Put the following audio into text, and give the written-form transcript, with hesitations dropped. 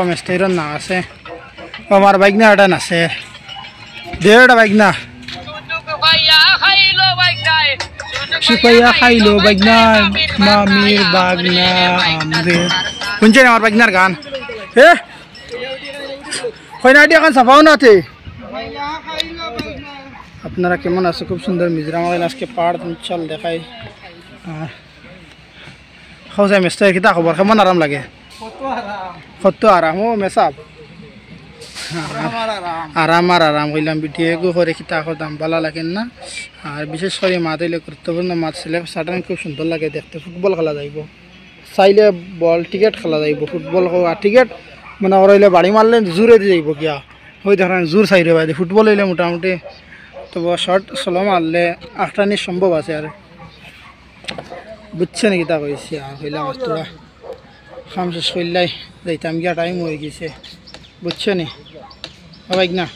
মিস্ত্রির না আছে আমার বাইক না এটা আছে দেড়টা বাইক না সিপাইয়া খাইলো বাইক না মামির বাগ না আমরে শুনছেন আমার বাইক নার গান হে কয়নাটি এখন সাফাও না আছে আপনারা কেমন আছে খুব সুন্দর মিজোরাম আজকে পাহাড় অঞ্চল দেখাই খাওয়া মিস্ত্রি কিতা খবর কেমন আরাম লাগে কত আরাম ও মেসাব আরাম আর আরাম কইলাম বিটিয়ে গো করে কিতা দাম ভালো লাগেন না আর বিশেষ করে মাছ হইলে গুরুত্বপূর্ণ মাছ ছেলে সাধারণ খুব সুন্দর লাগে দেখতে ফুটবল খেলা যাইব চাইলে বল টিকেট খেলা যাইব ফুটবল টিকেট মানে হইলে বাড়ি মারলে জোরে দিয়ে যাইব গিয়া ওই ধরেন জোর চাইরে বাইরে ফুটবল হইলে মোটামুটি তবু শর্ট স্লো মারলে আটটানি সম্ভব আছে আর বুঝছে নাকি তা কইছি আর হইলাম তোরা খাম শেষ করলাই যাইতাম গিয়া টাইম হয়ে গেছে বুঝছো নি বাইক না